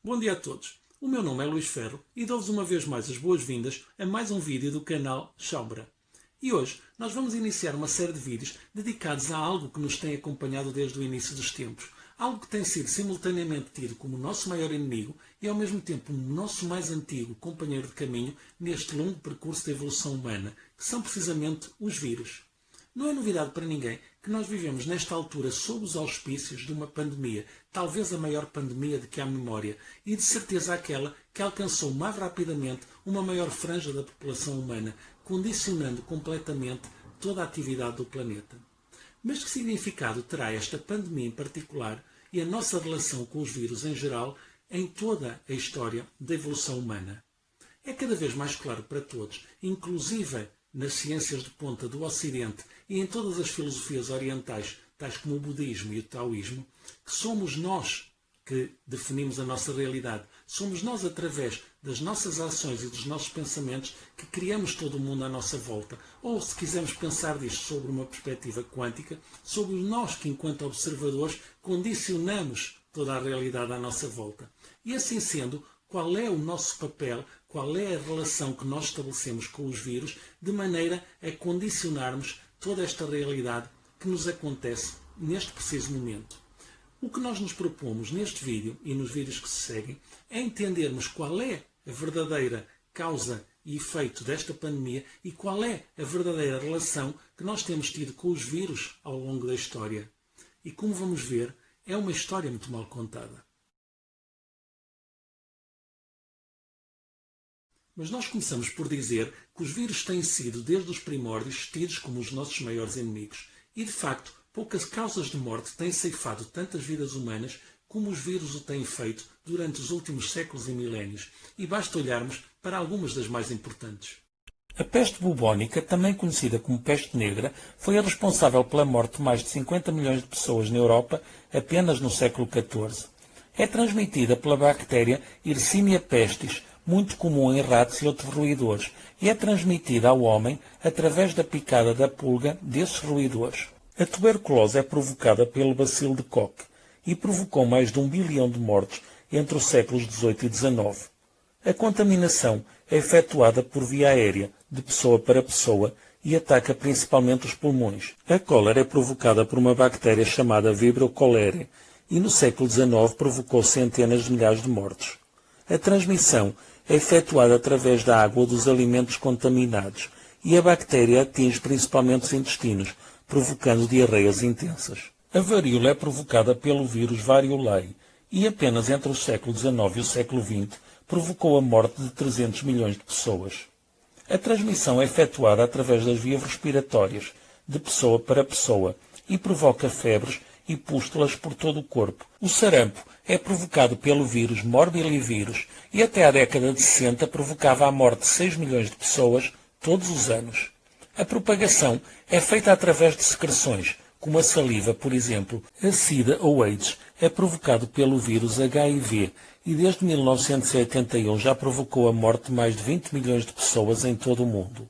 Bom dia a todos. O meu nome é Luís Ferro e dou-vos uma vez mais as boas-vindas a mais um vídeo do canal Chaumbra. E hoje nós vamos iniciar uma série de vídeos dedicados a algo que nos tem acompanhado desde o início dos tempos. Algo que tem sido simultaneamente tido como o nosso maior inimigo e ao mesmo tempo o nosso mais antigo companheiro de caminho neste longo percurso da evolução humana, que são precisamente os vírus. Não é novidade para ninguém que nós vivemos nesta altura sob os auspícios de uma pandemia, talvez a maior pandemia de que há memória, e de certeza aquela que alcançou mais rapidamente uma maior franja da população humana, condicionando completamente toda a atividade do planeta. Mas que significado terá esta pandemia em particular e a nossa relação com os vírus em geral em toda a história da evolução humana? É cada vez mais claro para todos, inclusive nas ciências de ponta do Ocidente e em todas as filosofias orientais, tais como o budismo e o taoísmo, que somos nós que definimos a nossa realidade. Somos nós, através das nossas ações e dos nossos pensamentos, que criamos todo o mundo à nossa volta. Ou, se quisermos pensar disto sobre uma perspectiva quântica, somos nós que, enquanto observadores, condicionamos toda a realidade à nossa volta. E assim sendo, qual é o nosso papel, qual é a relação que nós estabelecemos com os vírus, de maneira a condicionarmos toda esta realidade que nos acontece neste preciso momento. O que nós nos propomos neste vídeo e nos vídeos que se seguem é entendermos qual é a verdadeira causa e efeito desta pandemia e qual é a verdadeira relação que nós temos tido com os vírus ao longo da história. E como vamos ver, é uma história muito mal contada. Mas nós começamos por dizer que os vírus têm sido, desde os primórdios, tidos como os nossos maiores inimigos. E, de facto, poucas causas de morte têm ceifado tantas vidas humanas como os vírus o têm feito durante os últimos séculos e milénios. E basta olharmos para algumas das mais importantes. A peste bubónica, também conhecida como peste negra, foi a responsável pela morte de mais de 50 milhões de pessoas na Europa apenas no século XIV. É transmitida pela bactéria Yersinia pestis, muito comum em ratos e outros roedores, e é transmitida ao homem através da picada da pulga desses roedores. A tuberculose é provocada pelo bacilo de Koch e provocou mais de 1 bilhão de mortes entre os séculos XVIII e XIX. A contaminação é efetuada por via aérea, de pessoa para pessoa, e ataca principalmente os pulmões. A cólera é provocada por uma bactéria chamada Vibrio cholerae e no século XIX provocou centenas de milhares de mortes. A transmissão é efetuada através da água ou dos alimentos contaminados e a bactéria atinge principalmente os intestinos, provocando diarreias intensas. A varíola é provocada pelo vírus variolae e apenas entre o século XIX e o século XX provocou a morte de 300 milhões de pessoas. A transmissão é efetuada através das vias respiratórias, de pessoa para pessoa, e provoca febres e pústulas por todo o corpo. O sarampo é provocado pelo vírus morbilivírus e até à década de 60 provocava a morte de 6 milhões de pessoas todos os anos. A propagação é feita através de secreções, como a saliva, por exemplo. A SIDA ou AIDS é provocado pelo vírus HIV e desde 1981 já provocou a morte de mais de 20 milhões de pessoas em todo o mundo.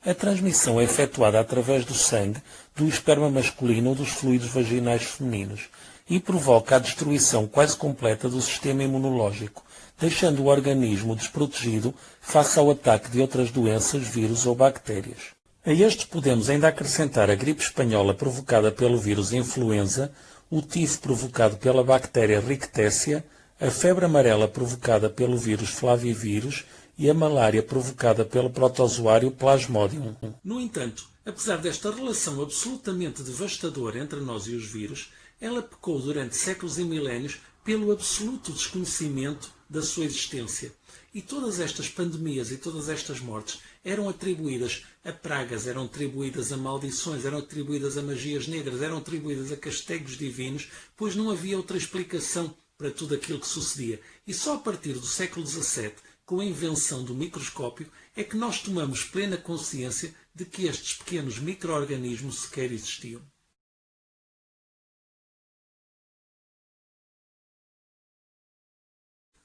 A transmissão é efetuada através do sangue, do esperma masculino ou dos fluidos vaginais femininos e provoca a destruição quase completa do sistema imunológico, deixando o organismo desprotegido face ao ataque de outras doenças, vírus ou bactérias. A estes podemos ainda acrescentar a gripe espanhola provocada pelo vírus influenza, o tifo provocado pela bactéria Rickettsia, a febre amarela provocada pelo vírus flavivírus e a malária provocada pelo protozoário Plasmodium. No entanto, apesar desta relação absolutamente devastadora entre nós e os vírus, ela pecou durante séculos e milénios pelo absoluto desconhecimento da sua existência. E todas estas pandemias e todas estas mortes eram atribuídas a pragas, eram atribuídas a maldições, eram atribuídas a magias negras, eram atribuídas a castigos divinos, pois não havia outra explicação para tudo aquilo que sucedia. E só a partir do século XVII, com a invenção do microscópio, é que nós tomamos plena consciência de que estes pequenos micro-organismos sequer existiam.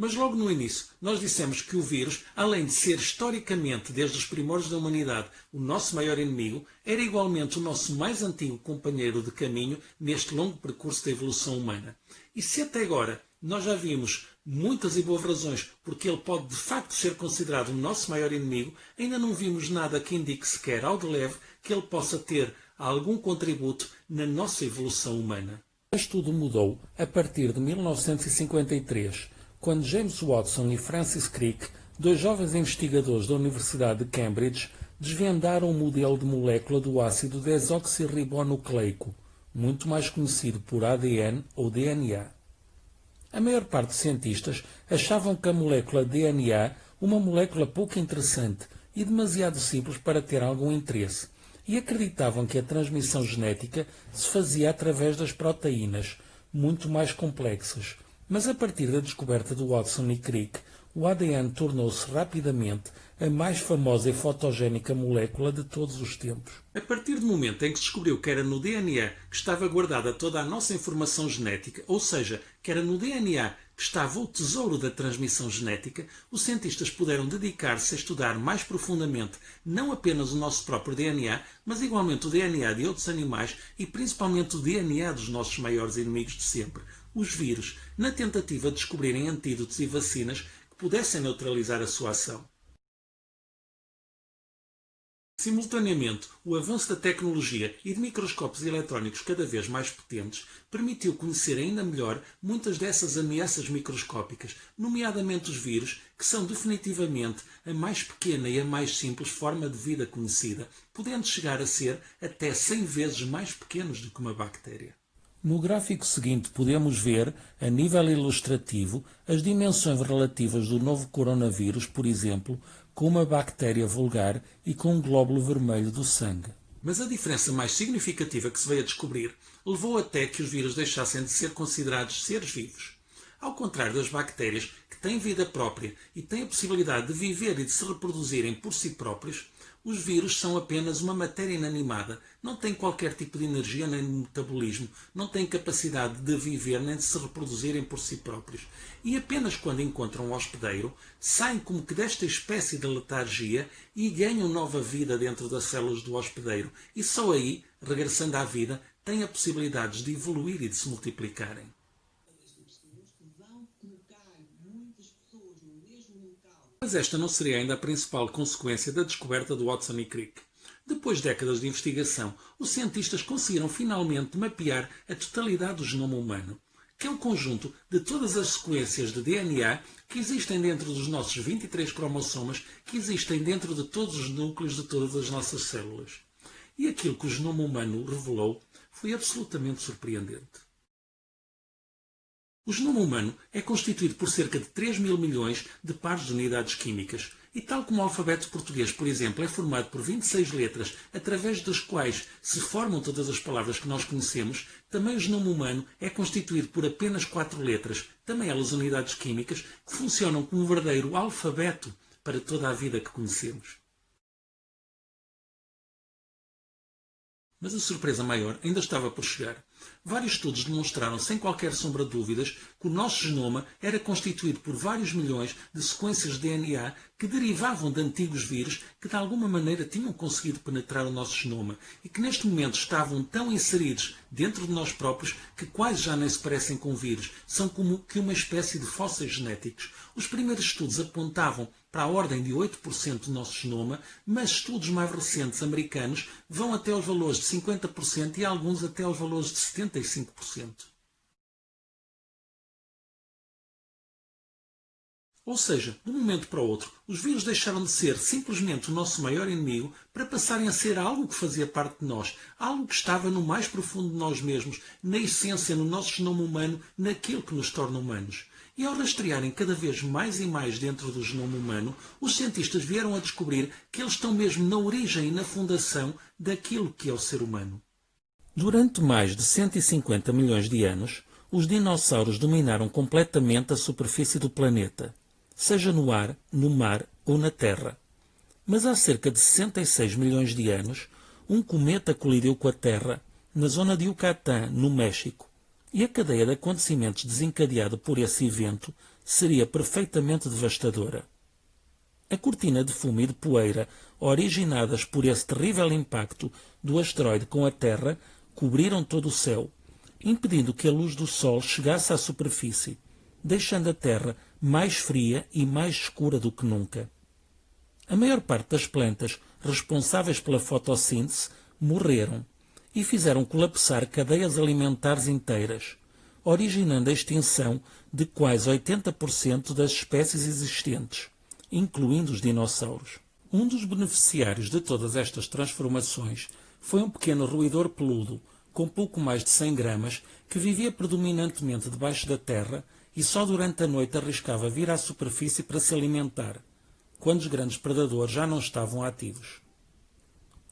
Mas logo no início, nós dissemos que o vírus, além de ser historicamente, desde os primórdios da humanidade, o nosso maior inimigo, era igualmente o nosso mais antigo companheiro de caminho neste longo percurso da evolução humana. E se até agora Nós já vimos muitas e boas razões porque ele pode de facto ser considerado o nosso maior inimigo, ainda não vimos nada que indique sequer ao de leve que ele possa ter algum contributo na nossa evolução humana. Mas tudo mudou a partir de 1953, quando James Watson e Francis Crick, dois jovens investigadores da Universidade de Cambridge, desvendaram o modelo de molécula do ácido desoxirribonucleico, muito mais conhecido por ADN ou DNA. A maior parte dos cientistas achavam que a molécula DNA uma molécula pouco interessante e demasiado simples para ter algum interesse, e acreditavam que a transmissão genética se fazia através das proteínas, muito mais complexas. Mas a partir da descoberta de Watson e Crick, o ADN tornou-se rapidamente a mais famosa e fotogénica molécula de todos os tempos. A partir do momento em que se descobriu que era no DNA que estava guardada toda a nossa informação genética, ou seja, que era no DNA que estava o tesouro da transmissão genética, os cientistas puderam dedicar-se a estudar mais profundamente não apenas o nosso próprio DNA, mas igualmente o DNA de outros animais e principalmente o DNA dos nossos maiores inimigos de sempre, os vírus, na tentativa de descobrirem antídotos e vacinas que pudessem neutralizar a sua ação. Simultaneamente, o avanço da tecnologia e de microscópios eletrónicos cada vez mais potentes permitiu conhecer ainda melhor muitas dessas ameaças microscópicas, nomeadamente os vírus, que são definitivamente a mais pequena e a mais simples forma de vida conhecida, podendo chegar a ser até 100 vezes mais pequenos do que uma bactéria. No gráfico seguinte podemos ver, a nível ilustrativo, as dimensões relativas do novo coronavírus, por exemplo, com uma bactéria vulgar e com um glóbulo vermelho do sangue. Mas a diferença mais significativa que se veio a descobrir levou até que os vírus deixassem de ser considerados seres vivos. Ao contrário das bactérias, que têm vida própria e têm a possibilidade de viver e de se reproduzirem por si próprios, os vírus são apenas uma matéria inanimada, não têm qualquer tipo de energia nem de metabolismo, não têm capacidade de viver nem de se reproduzirem por si próprios. E apenas quando encontram um hospedeiro, saem como que desta espécie de letargia e ganham nova vida dentro das células do hospedeiro. E só aí, regressando à vida, têm a possibilidade de evoluir e de se multiplicarem. Mas esta não seria ainda a principal consequência da descoberta de Watson e Crick. Depois de décadas de investigação, os cientistas conseguiram finalmente mapear a totalidade do genoma humano, que é o conjunto de todas as sequências de DNA que existem dentro dos nossos 23 cromossomas, que existem dentro de todos os núcleos de todas as nossas células. E aquilo que o genoma humano revelou foi absolutamente surpreendente. O genoma humano é constituído por cerca de 3 mil milhões de pares de unidades químicas e, tal como o alfabeto português, por exemplo, é formado por 26 letras, através das quais se formam todas as palavras que nós conhecemos, também o genoma humano é constituído por apenas 4 letras, também elas unidades químicas, que funcionam como um verdadeiro alfabeto para toda a vida que conhecemos. Mas a surpresa maior ainda estava por chegar. Vários estudos demonstraram, sem qualquer sombra de dúvidas, que o nosso genoma era constituído por vários milhões de sequências de DNA que derivavam de antigos vírus que de alguma maneira tinham conseguido penetrar o nosso genoma e que neste momento estavam tão inseridos dentro de nós próprios que quase já nem se parecem com vírus. São como que uma espécie de fósseis genéticos. Os primeiros estudos apontavam para a ordem de 8% do nosso genoma, mas estudos mais recentes americanos vão até aos valores de 50% e alguns até aos valores de 75%. Ou seja, de um momento para o outro, os vírus deixaram de ser simplesmente o nosso maior inimigo para passarem a ser algo que fazia parte de nós, algo que estava no mais profundo de nós mesmos, na essência, no nosso genoma humano, naquilo que nos torna humanos. E ao rastrearem cada vez mais e mais dentro do genoma humano, os cientistas vieram a descobrir que eles estão mesmo na origem e na fundação daquilo que é o ser humano. Durante mais de 150 milhões de anos, os dinossauros dominaram completamente a superfície do planeta, seja no ar, no mar ou na terra. Mas há cerca de 66 milhões de anos, um cometa colidiu com a Terra, na zona de Yucatán, no México, e a cadeia de acontecimentos desencadeada por esse evento seria perfeitamente devastadora. A cortina de fumo e de poeira originadas por esse terrível impacto do asteroide com a Terra cobriram todo o céu, impedindo que a luz do Sol chegasse à superfície, deixando a Terra mais fria e mais escura do que nunca. A maior parte das plantas responsáveis pela fotossíntese morreram e fizeram colapsar cadeias alimentares inteiras, originando a extinção de quase 80% das espécies existentes, incluindo os dinossauros. Um dos beneficiários de todas estas transformações foi um pequeno roedor peludo, com pouco mais de 100 gramas, que vivia predominantemente debaixo da terra e só durante a noite arriscava vir à superfície para se alimentar, quando os grandes predadores já não estavam ativos.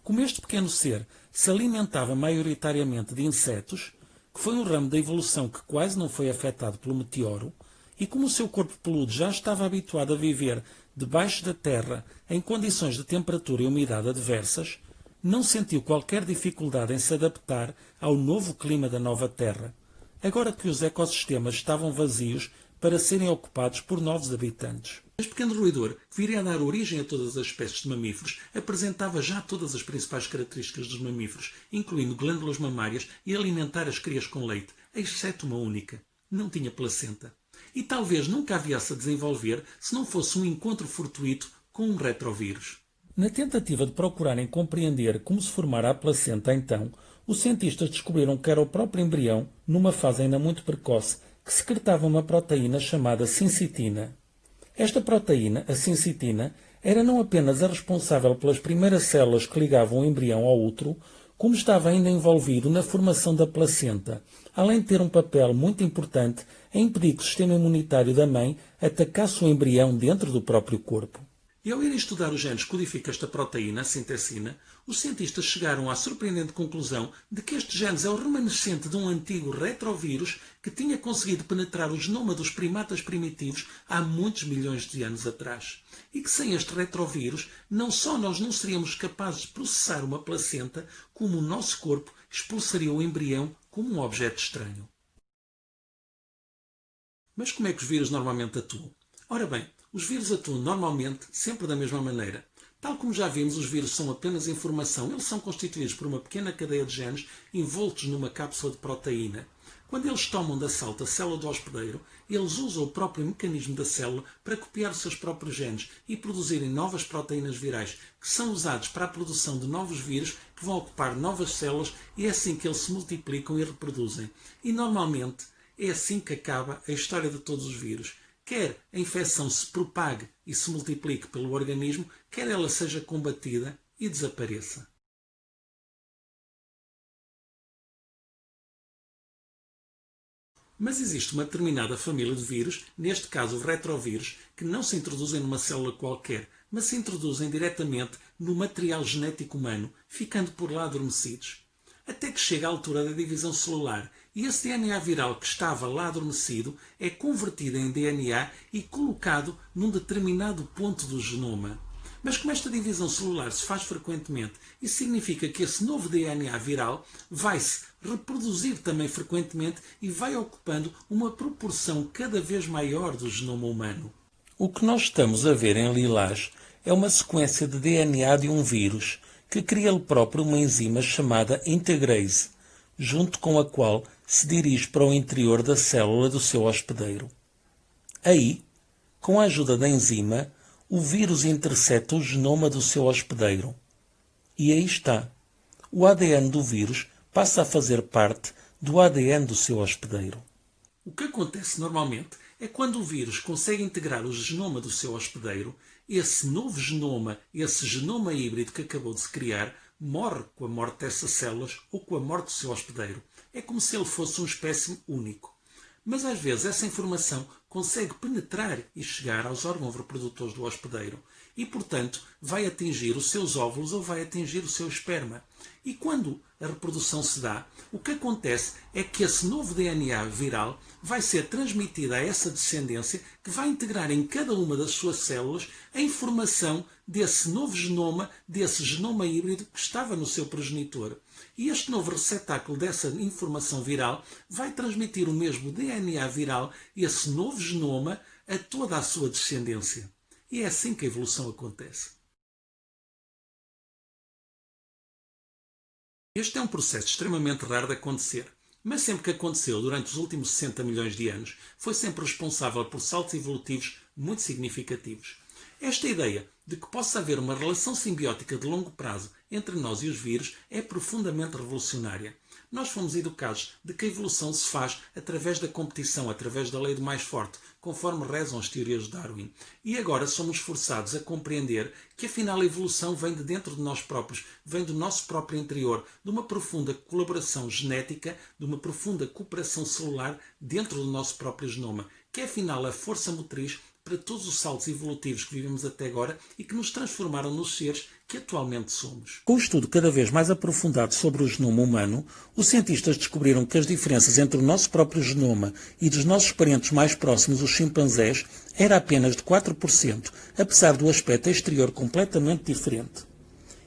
Como este pequeno ser se alimentava maioritariamente de insetos, que foi um ramo da evolução que quase não foi afetado pelo meteoro, e como o seu corpo peludo já estava habituado a viver debaixo da terra em condições de temperatura e umidade adversas, não sentiu qualquer dificuldade em se adaptar ao novo clima da nova terra, agora que os ecossistemas estavam vazios para serem ocupados por novos habitantes. Este pequeno roedor, que viria a dar origem a todas as espécies de mamíferos, apresentava já todas as principais características dos mamíferos, incluindo glândulas mamárias e alimentar as crias com leite, exceto uma única: não tinha placenta. E talvez nunca a viesse a desenvolver se não fosse um encontro fortuito com um retrovírus. Na tentativa de procurarem compreender como se formara a placenta então, os cientistas descobriram que era o próprio embrião, numa fase ainda muito precoce, que secretava uma proteína chamada sincitina. Esta proteína, a sincitina, era não apenas a responsável pelas primeiras células que ligavam o embrião ao útero, como estava ainda envolvido na formação da placenta, além de ter um papel muito importante em impedir que o sistema imunitário da mãe atacasse o embrião dentro do próprio corpo. E ao irem estudar os genes que codificam esta proteína, a sintecina, os cientistas chegaram à surpreendente conclusão de que este gene é o remanescente de um antigo retrovírus que tinha conseguido penetrar o genoma dos primatas primitivos há muitos milhões de anos atrás. E que sem este retrovírus, não só nós não seríamos capazes de processar uma placenta, como o nosso corpo expulsaria o embrião como um objeto estranho. Mas como é que os vírus normalmente atuam? Ora bem, os vírus atuam normalmente sempre da mesma maneira. Tal como já vimos, os vírus são apenas informação. Eles são constituídos por uma pequena cadeia de genes envoltos numa cápsula de proteína. Quando eles tomam de assalto a célula do hospedeiro, eles usam o próprio mecanismo da célula para copiar os seus próprios genes e produzirem novas proteínas virais, que são usados para a produção de novos vírus que vão ocupar novas células, e é assim que eles se multiplicam e reproduzem. E normalmente é assim que acaba a história de todos os vírus. Quer a infecção se propague e se multiplique pelo organismo, quer ela seja combatida e desapareça. Mas existe uma determinada família de vírus, neste caso o retrovírus, que não se introduzem numa célula qualquer, mas se introduzem diretamente no material genético humano, ficando por lá adormecidos. Até que chega a altura da divisão celular, e esse DNA viral que estava lá adormecido é convertido em DNA e colocado num determinado ponto do genoma. Mas como esta divisão celular se faz frequentemente, isso significa que esse novo DNA viral vai-se reproduzir também frequentemente e vai ocupando uma proporção cada vez maior do genoma humano. O que nós estamos a ver em lilás é uma sequência de DNA de um vírus que cria ele próprio uma enzima chamada integrase, junto com a qual se dirige para o interior da célula do seu hospedeiro. Aí, com a ajuda da enzima, o vírus intercepta o genoma do seu hospedeiro. E aí está. O ADN do vírus passa a fazer parte do ADN do seu hospedeiro. O que acontece normalmente é quando o vírus consegue integrar o genoma do seu hospedeiro, esse novo genoma, esse genoma híbrido que acabou de se criar, morre com a morte dessas células ou com a morte do seu hospedeiro. É como se ele fosse um espécime único. Mas às vezes essa informação consegue penetrar e chegar aos órgãos reprodutores do hospedeiro e, portanto, vai atingir os seus óvulos ou vai atingir o seu esperma. E quando a reprodução se dá, o que acontece é que esse novo DNA viral vai ser transmitido a essa descendência, que vai integrar em cada uma das suas células a informação desse novo genoma, desse genoma híbrido que estava no seu progenitor. E este novo receptáculo dessa informação viral vai transmitir o mesmo DNA viral, esse novo genoma, a toda a sua descendência. E é assim que a evolução acontece. Este é um processo extremamente raro de acontecer. Mas sempre que aconteceu durante os últimos 60 milhões de anos, foi sempre responsável por saltos evolutivos muito significativos. Esta ideia de que possa haver uma relação simbiótica de longo prazo entre nós e os vírus é profundamente revolucionária. Nós fomos educados de que a evolução se faz através da competição, através da lei do mais forte, conforme rezam as teorias de Darwin. E agora somos forçados a compreender que afinal a evolução vem de dentro de nós próprios, vem do nosso próprio interior, de uma profunda colaboração genética, de uma profunda cooperação celular dentro do nosso próprio genoma, que é afinal a força motriz para todos os saltos evolutivos que vivemos até agora e que nos transformaram nos seres que atualmente somos. Com o estudo cada vez mais aprofundado sobre o genoma humano, os cientistas descobriram que as diferenças entre o nosso próprio genoma e dos nossos parentes mais próximos, os chimpanzés, era apenas de 4%, apesar do aspecto exterior completamente diferente.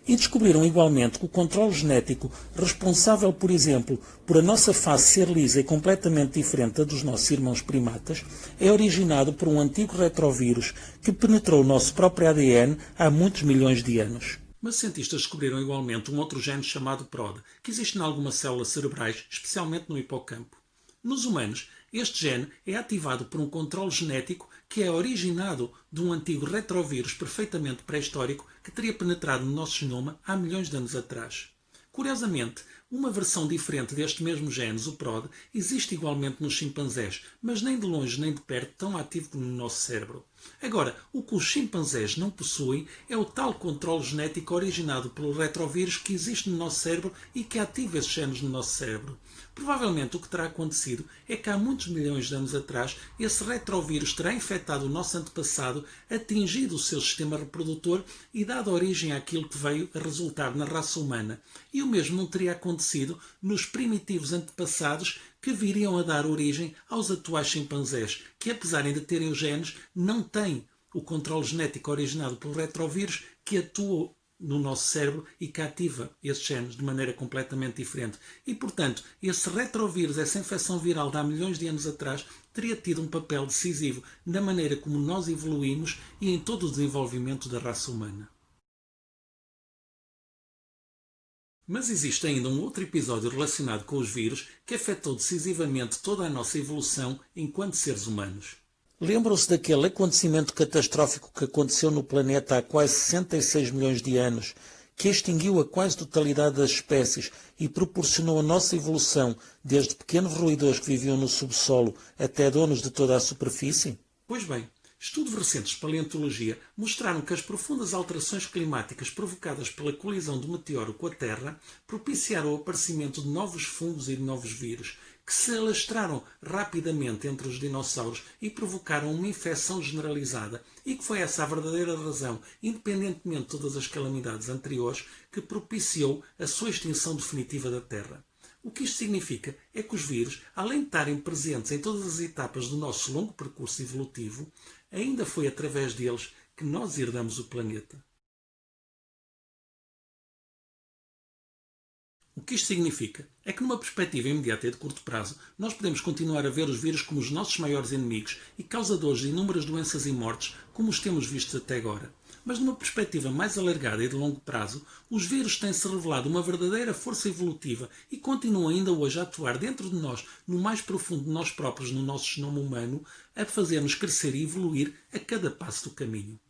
E descobriram igualmente que o controle genético responsável, por exemplo, por a nossa face ser lisa e completamente diferente da dos nossos irmãos primatas, é originado por um antigo retrovírus que penetrou o nosso próprio ADN há muitos milhões de anos. Mas cientistas descobriram igualmente um outro gene chamado PROD, que existe em algumas células cerebrais, especialmente no hipocampo. Nos humanos, este gene é ativado por um controle genético que é originado de um antigo retrovírus perfeitamente pré-histórico que teria penetrado no nosso genoma há milhões de anos atrás. Curiosamente, uma versão diferente deste mesmo gene, o PROD, existe igualmente nos chimpanzés, mas nem de longe nem de perto tão ativo como no nosso cérebro. Agora, o que os chimpanzés não possuem é o tal controle genético originado pelo retrovírus que existe no nosso cérebro e que ativa esses genes no nosso cérebro. Provavelmente o que terá acontecido é que há muitos milhões de anos atrás esse retrovírus terá infectado o nosso antepassado, atingido o seu sistema reprodutor e dado origem àquilo que veio a resultar na raça humana. E o mesmo não teria acontecido nos primitivos antepassados que viriam a dar origem aos atuais chimpanzés, que apesar de terem os genes, não têm o controle genético originado pelo retrovírus que atua no nosso cérebro e que ativa esses genes de maneira completamente diferente. E, portanto, esse retrovírus, essa infecção viral de há milhões de anos atrás, teria tido um papel decisivo na maneira como nós evoluímos e em todo o desenvolvimento da raça humana. Mas existe ainda um outro episódio relacionado com os vírus que afetou decisivamente toda a nossa evolução enquanto seres humanos. Lembram-se daquele acontecimento catastrófico que aconteceu no planeta há quase 66 milhões de anos, que extinguiu a quase totalidade das espécies e proporcionou a nossa evolução desde pequenos roedores que viviam no subsolo até donos de toda a superfície? Pois bem, estudos recentes de paleontologia mostraram que as profundas alterações climáticas provocadas pela colisão do meteoro com a Terra propiciaram o aparecimento de novos fungos e de novos vírus, que se alastraram rapidamente entre os dinossauros e provocaram uma infecção generalizada, e que foi essa a verdadeira razão, independentemente de todas as calamidades anteriores, que propiciou a sua extinção definitiva da Terra. O que isto significa é que os vírus, além de estarem presentes em todas as etapas do nosso longo percurso evolutivo, ainda foi através deles que nós herdamos o planeta. O que isto significa é que, numa perspectiva imediata e de curto prazo, nós podemos continuar a ver os vírus como os nossos maiores inimigos e causadores de inúmeras doenças e mortes, como os temos vistos até agora. Mas, numa perspectiva mais alargada e de longo prazo, os vírus têm-se revelado uma verdadeira força evolutiva e continuam ainda hoje a atuar dentro de nós, no mais profundo de nós próprios, no nosso genoma humano, a fazer-nos crescer e evoluir a cada passo do caminho.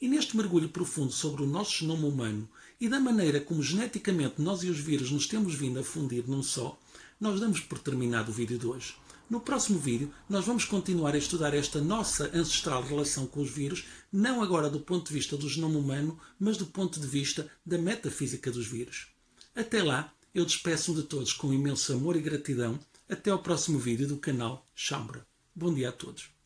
E neste mergulho profundo sobre o nosso genoma humano e da maneira como geneticamente nós e os vírus nos temos vindo a fundir num só, nós damos por terminado o vídeo de hoje. No próximo vídeo, nós vamos continuar a estudar esta nossa ancestral relação com os vírus, não agora do ponto de vista do genoma humano, mas do ponto de vista da metafísica dos vírus. Até lá, eu despeço-me de todos com imenso amor e gratidão. Até ao próximo vídeo do canal Chambra. Bom dia a todos.